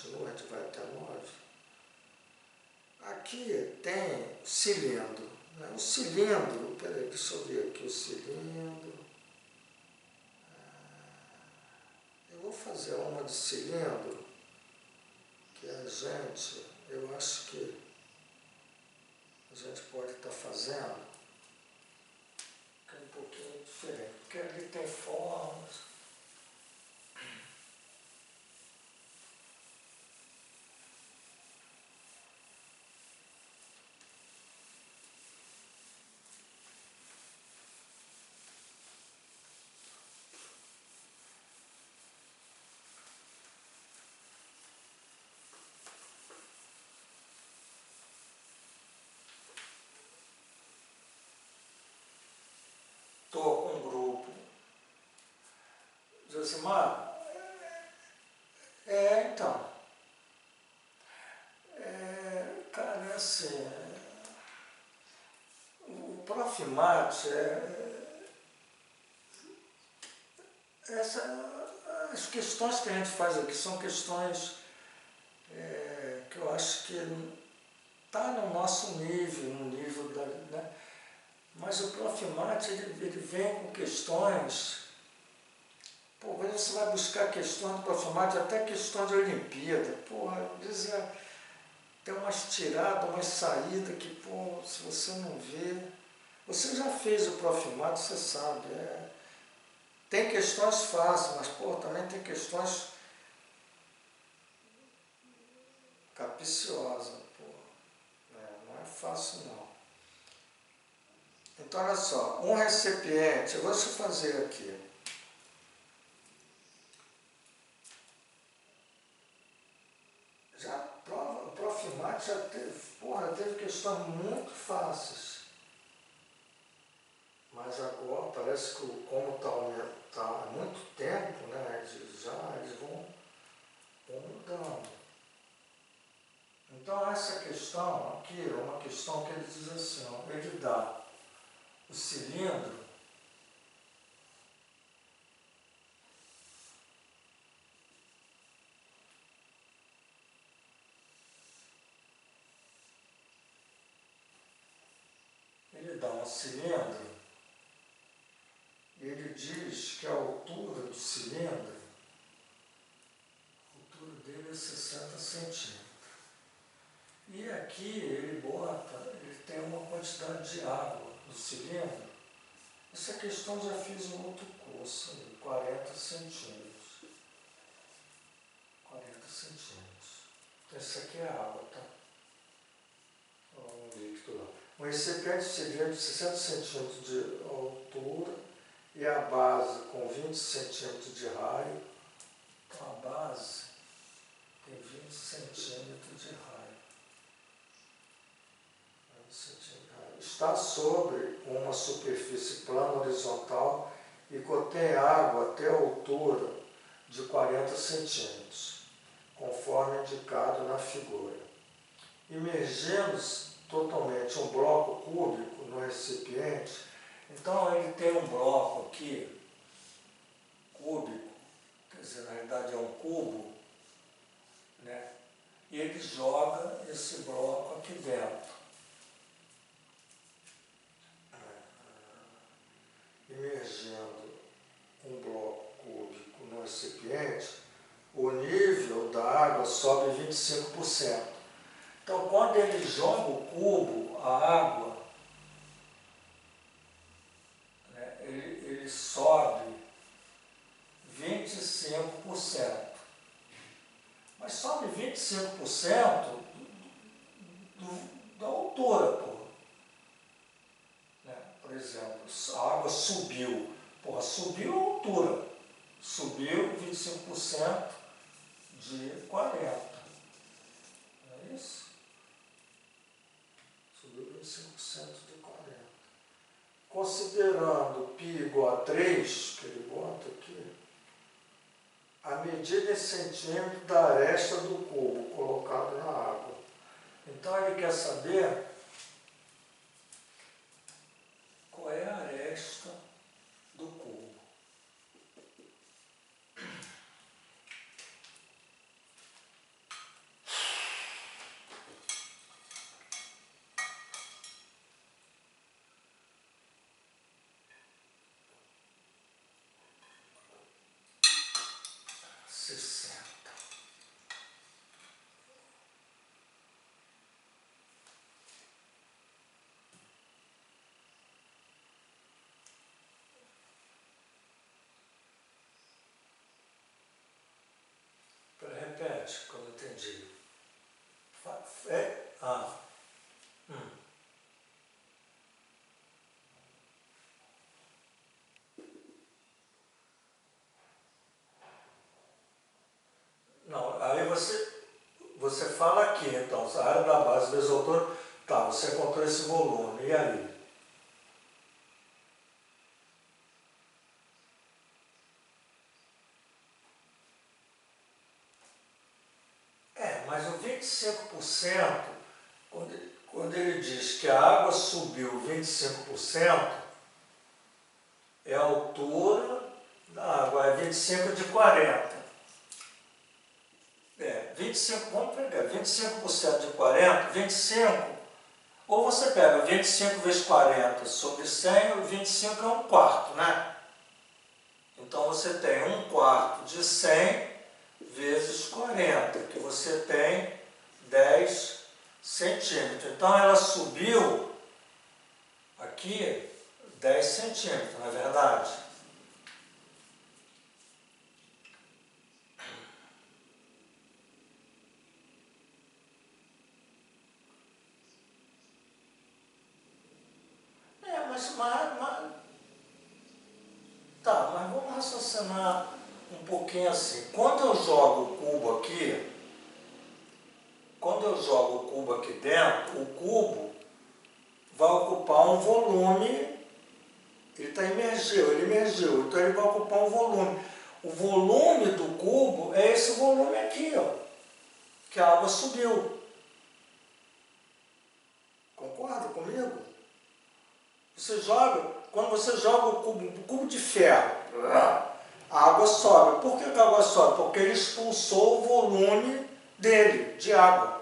continua, a gente vai até 9. Aqui tem cilindro, né? O cilindro, peraí, deixa eu ver aqui o cilindro. Eu vou fazer uma de cilindro, que a gente, eu acho que a gente pode estar fazendo, que é um pouquinho diferente, porque ali tem formas. Estou com um grupo. Josimar, então, cara, é assim, o Profimate as questões que a gente faz aqui são questões que eu acho que está no nosso nível, no nível da, né? Mas o Profimate, ele vem com questões. Pô, você vai buscar questões do Profimate, até questões de Olimpíada. Porra, dizia, tem umas tiradas, umas saídas que, pô, se você não vê. Você já fez o Profimate, você sabe. Tem questões fáceis, mas, pô, também tem questões capciosas, pô. Não é fácil, não. Então, olha só, um recipiente, eu vou te fazer aqui. Já prova, o Profimate já teve questões muito fáceis. Mas agora parece que como está há muito tempo, né, eles vão mudando. Então essa questão aqui é uma questão que ele diz assim, ó, ele dá o cilindro e ele diz que a altura do cilindro, a altura dele é 60 centímetros. E aqui ele tem uma quantidade de água no cilindro. Essa questão já fiz em outro curso, 40 centímetros. 40 centímetros. Então isso aqui é água, tá? Um líquido lá. Um recipiente de cilindro de 60 centímetros de altura e a base com 20 centímetros de raio. Então a base tem 20 centímetros de raio. Está sobre uma superfície plana horizontal e contém água até a altura de 40 centímetros, conforme indicado na figura. Imergimos totalmente um bloco cúbico no recipiente. Então ele tem um bloco aqui, cúbico, quer dizer, na realidade é um cubo, né? E ele joga esse bloco aqui dentro. Imergindo um bloco cúbico no recipiente, o nível da água sobe 25%. Então, quando ele joga o cubo, a água, né, ele sobe 25%. Mas sobe 25% da altura, pô. Né? Por exemplo, a água subiu. Porra, subiu a altura. Subiu 25% de 40%. Não é isso? Subiu 25% de 40%. Considerando π igual a 3, que ele bota aqui, a medida em centímetros da aresta do cubo colocado na água. Então ele quer saber qual é a aresta do cubo. repete, que eu não entendi. É? Ah. Não, aí você fala aqui, então, a área da base vezes o altura, tá, você encontrou esse volume, e aí? Mas o 25%, quando ele diz que a água subiu 25%, é a altura da água, é 25 de 40. 25, vamos pegar 25% de 40, 25, ou você pega 25 vezes 40 sobre 100, o 25 é um quarto, né? Então você tem um quarto de 100 vezes 40, que você tem 10 centímetros. Então ela subiu aqui 10 centímetros, não é verdade? Mas vamos raciocinar um pouquinho assim. Quando eu jogo o cubo aqui dentro, o cubo vai ocupar um volume, ele emergiu, então ele vai ocupar um volume. O volume do cubo é esse volume aqui, ó, que a água subiu. Concorda comigo? Quando você joga o cubo de ferro, a água sobe. Por que a água sobe? Porque ele expulsou o volume dele, de água.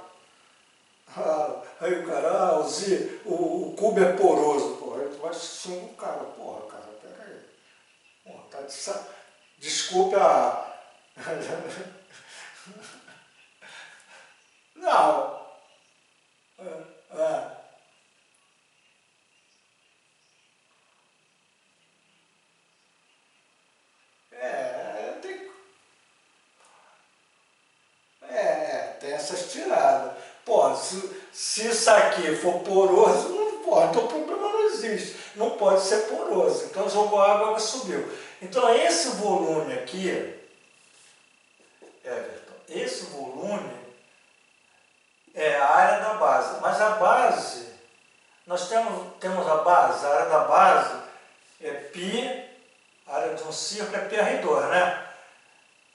Aí o cara, o cubo é poroso. Porra, tu vai xingar o cara. Porra, cara, pega aí. Porra, tá desculpe a... Não. Tem tem essas tiradas. Pô, se isso aqui for poroso, não pode, então o problema não existe. Não pode ser poroso. Então jogou água, a água subiu. Então esse volume aqui, Everton, esse volume é a área da base. Mas a base, nós temos a base, a área da base é π, a área de um círculo é πr redor, né?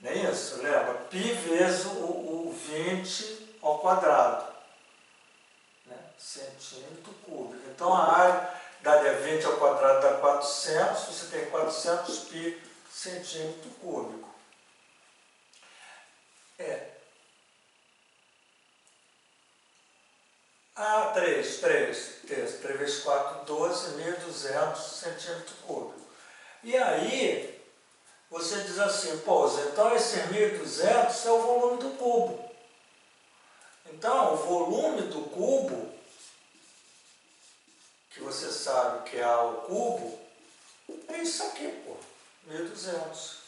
Não é isso? Lembra? Π vezes o 20 ao quadrado, né? Centímetro cúbico. Então a área dada 20 ao quadrado dá 400, você tem 400 π centímetro cúbico. Ah, 3 vezes 4, 12, 1.200 centímetros cúbicos. E aí, você diz assim, pô, então esse 1.200 é o volume do cubo. Então, o volume do cubo, que você sabe que é A ao cubo, é isso aqui, pô, 1.200.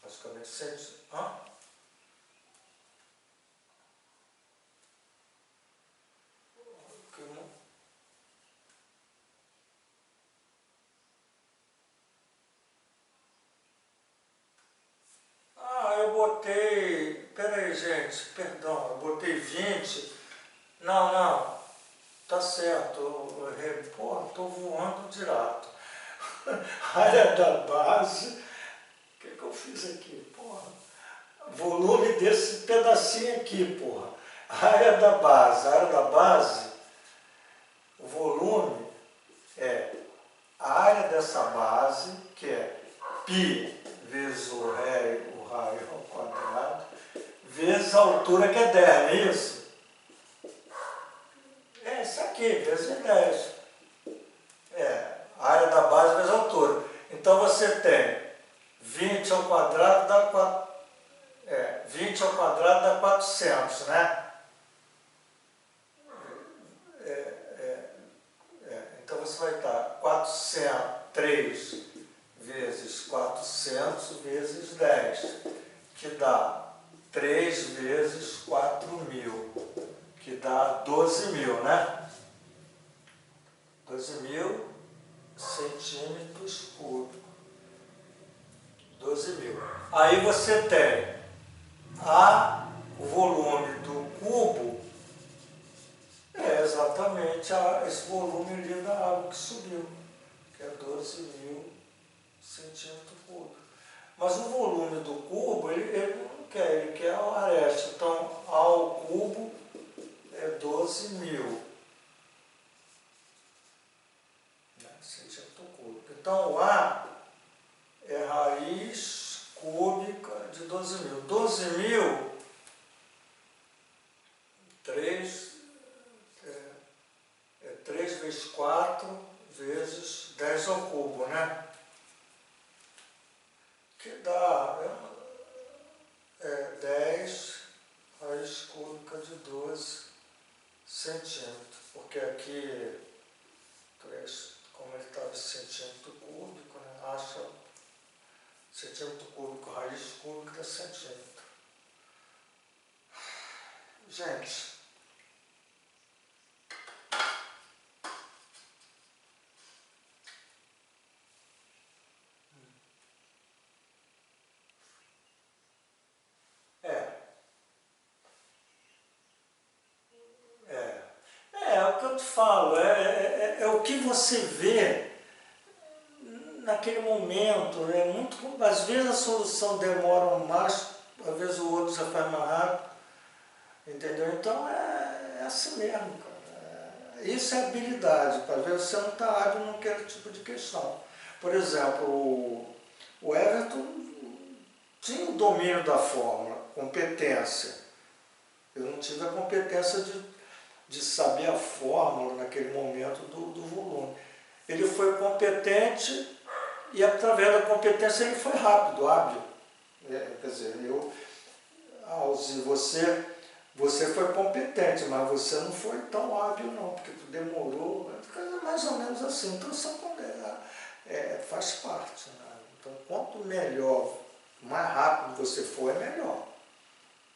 Basicamente, 100. Eu botei... Peraí, gente, perdão, eu botei 20. Não, tá certo. Pô, estou voando direto. Área da base. O que eu fiz aqui? Porra. Volume desse pedacinho aqui, porra. Área da base, o volume é a área dessa base, que é π vezes o raio ao quadrado, vezes a altura, que é 10, não é isso? É isso aqui, vezes 10. A área da base vezes a altura. Então você tem 20 ao quadrado dá 20 ao quadrado dá 400, né? Então você vai estar 3 vezes 400 vezes 10, que dá 3 vezes 4.000, que dá 12.000, né? 12.000 centímetros cúbicos. 12.000. Aí você tem o volume do cubo, é exatamente esse volume ali da água que subiu, que é 12.000 centímetros cúbicos. Mas o volume do cubo, ele não quer, ele quer a aresta. Então, A ao cubo é 12.000 centímetros cúbicos. Então, o A é raiz cúbica de 12.000. 12.000, 3 vezes 4 vezes 10 ao cubo, né? Que dá 10 raiz cúbica de 12 centímetros. Porque aqui, como ele estava em centímetro cúbico, né? Acha centímetro cúbico, raiz cúbica de centímetro. Gente, é o que eu te falo, é o que você vê naquele momento. Às vezes a solução demora mais, às vezes o outro já faz mais rápido, entendeu? Então é assim mesmo, cara. Isso é habilidade, para ver se você não está hábil naquele tipo de questão. Por exemplo, o Everton tinha o domínio da fórmula, competência. Eu não tive a competência de saber a fórmula naquele momento do volume. Ele foi competente e através da competência ele foi rápido, hábil. Quer dizer, você foi competente, mas você não foi tão hábil não, porque tu demorou, mais ou menos assim. Então faz parte, né? Então quanto melhor, mais rápido você for, é melhor.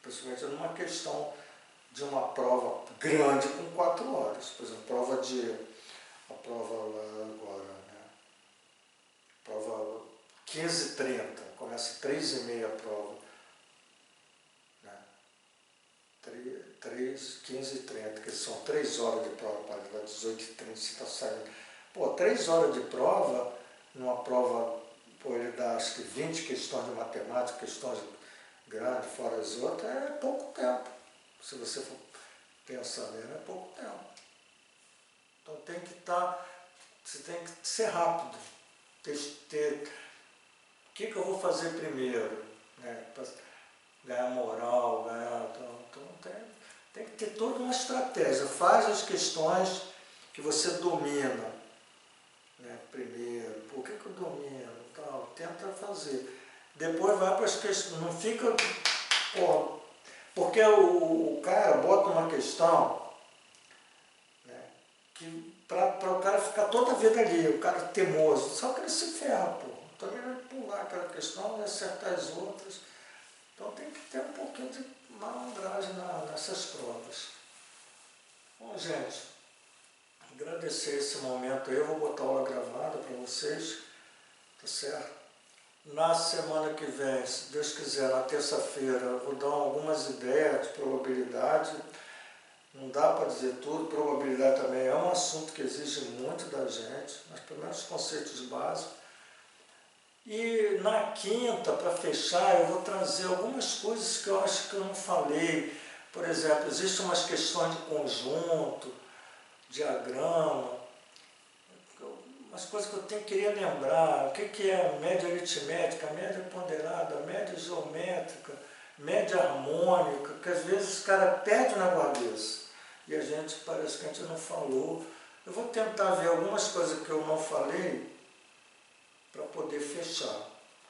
Principalmente numa questão de uma prova grande com 4 horas. Por exemplo, a prova lá agora, né? Prova 15h30, começa 3h30 a prova. Né? 15h30, que são 3 horas de prova, para dar 18h30 você está saindo. Pô, 3 horas de prova, numa prova, ele dá acho que 20 questões de matemática, questões grandes, fora as outras, é pouco tempo. Se você for pensar nele, é pouco tempo. Então você tem que ser rápido. O que eu vou fazer primeiro? Né? Para ganhar moral, então tem que ter toda uma estratégia. Faz as questões que você domina, né? Primeiro. Por que eu domino? Tenta fazer. Depois vai para as questões. Não fica... Porque o cara bota uma questão, né, que para o cara ficar toda a vida ali, o cara teimoso, só que ele se ferra, pô. Então ele vai pular aquela questão e acertar as outras. Então tem que ter um pouquinho de malandragem nessas provas. Bom, gente, agradecer esse momento aí, eu vou botar a aula gravada para vocês, tá certo? Na semana que vem, se Deus quiser, na terça-feira, eu vou dar algumas ideias de probabilidade. Não dá para dizer tudo, probabilidade também é um assunto que exige muito da gente, mas pelo menos os conceitos básicos. E na quinta, para fechar, eu vou trazer algumas coisas que eu acho que eu não falei. Por exemplo, existem umas questões de conjunto, diagrama, umas coisas que eu queria lembrar. O que é média aritmética, média ponderada, média geométrica, média harmônica, que às vezes os caras perdem na cabeça. E a gente, parece que a gente não falou. Eu vou tentar ver algumas coisas que eu não falei para poder fechar.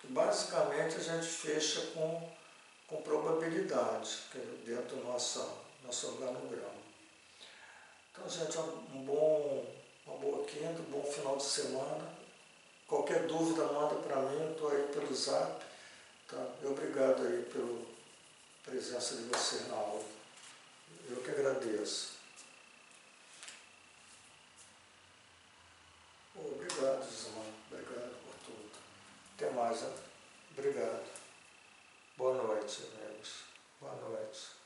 Basicamente a gente fecha com probabilidade, que é dentro do nosso organograma. Então, gente, uma boa quinta, um bom final de semana. Qualquer dúvida, manda para mim, eu estou aí pelo Zap. Tá? E obrigado aí pela presença de vocês na aula. Eu que agradeço. Obrigado, Gismar. Obrigado por tudo. Até mais. Hein? Obrigado. Boa noite, amigos. Boa noite.